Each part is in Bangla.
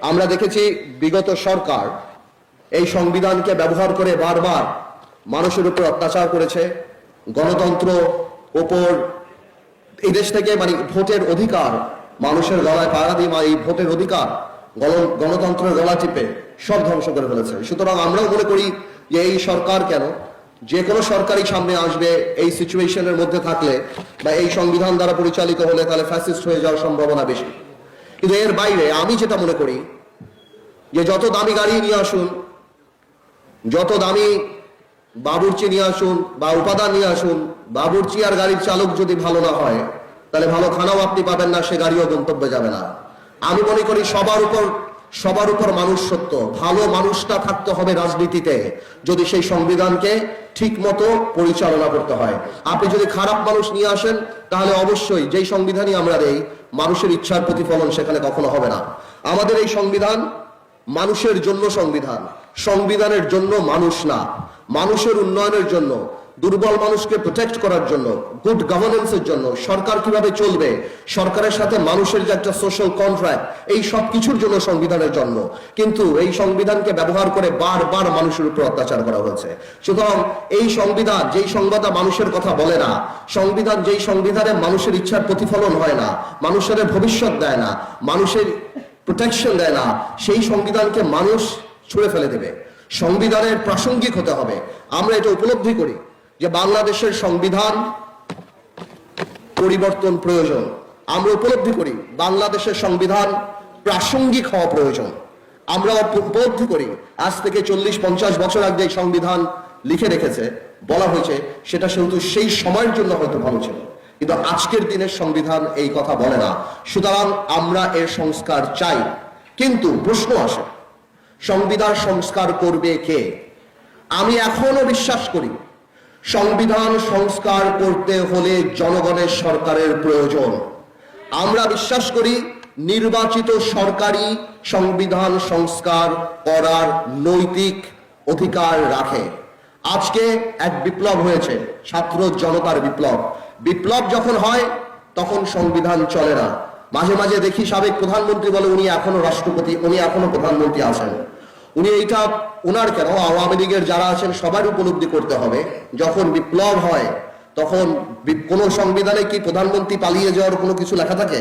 আমরা দেখেছি বিগত সরকার এই সংবিধানকে ব্যবহার করে বারবার মানুষের উপর অত্যাচার করেছে। গণতন্ত্র উপর এই দেশ থেকে ভোটের অধিকার মানুষের গলায় পাড়া দিয়ে এই ভোটের অধিকার গণতন্ত্রের গলা টিপে সব ধ্বংস করে ফেলেছে। সুতরাং আমরাও মনে করি যে এই সরকার কেন, যে কোনো সরকারই সামনে আসবে এই সিচুয়েশনের মধ্যে থাকলে বা এই সংবিধান দ্বারা পরিচালিত হলে তাহলে ফ্যাসিস্ট হয়ে যাওয়ার সম্ভাবনা বেশি। কিন্তু এর বাইরে আমি যেটা মনে করি যে যত দামি গাড়ি নিয়ে আসুন, যত দামি বাবুর্চি নিয়ে আসুন বা উপাদান নিয়ে আসুন, বাবুর্চি আর গাড়ির চালক যদি ভালো না হয় তাহলে ভালো খানাও আপনি পাবেন না, সে গাড়িও গন্তব্যে যাবে না। আমি মনে করি সবার উপর মানুষ সত্য। ভালো মানুষটা থাকতে হবে রাজনীতিতে যদি সেই সংবিধানকে ঠিক মতো পরিচালনা করতে হয়। আপনি যদি খারাপ মানুষ নিয়ে আসেন তাহলে অবশ্যই যেই সংবিধানই আমরা দেই মানুষের ইচ্ছার প্রতিফলন সেখানে কখনো হবে না। আমাদের এই সংবিধান মানুষের জন্য সংবিধান, সংবিধানের জন্য মানুষ না। মানুষের উন্নয়নের জন্য, দুর্বল মানুষকে প্রোটেক্ট করার জন্য, গুড গভর্নেন্সের জন্য, সরকার কিভাবে চলবে, সরকারের সাথে মানুষের যে একটা সোশ্যাল কন্ট্রাক্ট, এই সব কিছুর জন্য সংবিধানের জন্ম। কিন্তু এই সংবিধানকে ব্যবহার করে বারবার মানুষের উপর অত্যাচার করা হয়েছে। সুতরাং এই সংবিধান যেই সংবিধান মানুষের কথা বলে না, সংবিধান যেই সংবিধানে মানুষের ইচ্ছার প্রতিফলন হয় না, মানুষের ভবিষ্যৎ দেয় না, মানুষের প্রোটেকশন দেয় না, সেই সংবিধানকে মানুষ ছুঁড়ে ফেলে দেবে। সংবিধানের প্রাসঙ্গিক হতে হবে। আমরা এটা উপলব্ধি করি যে বাংলাদেশের সংবিধান পরিবর্তন প্রয়োজন। আমরা উপলব্ধি করি বাংলাদেশের সংবিধান প্রাসঙ্গিক হওয়া প্রয়োজন। আমরা উপলব্ধি করি আজ থেকে 40-50 বছর আগে যে সংবিধান লিখে রেখেছে, বলা হয়েছে, সেটা সেহেতু সেই সময়ের জন্য হয়তো ভালো ছিল, কিন্তু আজকের দিনের সংবিধান এই কথা বলে না। সুতরাং আমরা এর সংস্কার চাই। কিন্তু প্রশ্ন আসে, সংবিধান সংস্কার করবে কে? আমি এখনো বিশ্বাস করি সংবিধান সংস্কার করতে হলে জনগণের সরকারের প্রয়োজন। আমরা বিশ্বাস করি নির্বাচিত সরকারই সংবিধান সংস্কার করার নৈতিক অধিকার রাখে। আজকে এক বিপ্লব হয়েছে, ছাত্র জনতার বিপ্লব। বিপ্লব যখন হয় তখন সংবিধান চলে না। মাঝে মাঝে দেখি সাবেক প্রধানমন্ত্রী বলে উনি এখনো রাষ্ট্রপতি, উনি এখনো প্রধানমন্ত্রী আছেন। উনি এইটা ওনার কেন, আওয়ামী লীগের যারা আছেন সবার উপলব্ধি করতে হবে, যখন বিপ্লব হয় তখন কোন সংবিধানে কি প্রধানমন্ত্রী পালিয়ে যাওয়ার কোনো কিছু লেখা থাকে?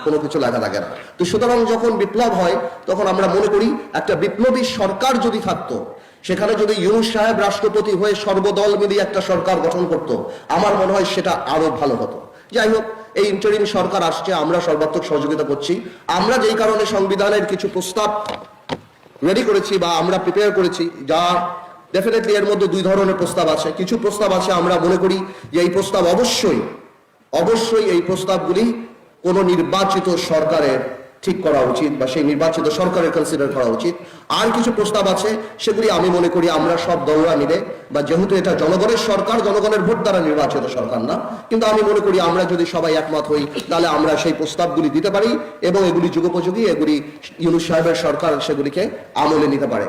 কোনো কিছু লেখা থাকে না। তো সুতরাং যখন বিপ্লব হয় তখন আমরা মনে করি একটা বিপ্লবী সরকার যদি থাকতো, সেখানে যদি ইউনূস সাহেব রাষ্ট্রপতি হয়ে সর্বদল মিলিয়ে একটা সরকার গঠন করত, আমার মনে হয় সেটা আরো ভালো হতো। যাই হোক, এই ইন্টারিম সরকার আসছে, আমরা সর্বাত্মক সহযোগিতা করছি। আমরা যেই কারণে সংবিধানের কিছু প্রস্তাব রেডি করেছি বা আমরা প্রিপেয়ার করেছি, যা ডেফিনেটলি এর মধ্যে দুই ধরনের প্রস্তাব আছে। কিছু প্রস্তাব আছে আমরা মনে করি যে এই প্রস্তাব অবশ্যই এই প্রস্তাবগুলি কোন নির্বাচিত সরকারের ঠিক করা উচিত বা সেই নির্বাচিত সরকারের কনসিডার করা উচিত। আর কিছু প্রস্তাব আছে সেগুলি আমি মনে করি আমরা সব দলরা মিলে, বা যেহেতু এটা জনগণের সরকার, জনগণের ভোট দ্বারা নির্বাচিত সরকার না, কিন্তু আমি মনে করি আমরা যদি সবাই একমত হই তাহলে আমরা সেই প্রস্তাবগুলি দিতে পারি এবং এগুলি যুগোপযোগী, এগুলি ইউনূস সাহেবের সরকার সেগুলিকে আমলে নিতে পারে।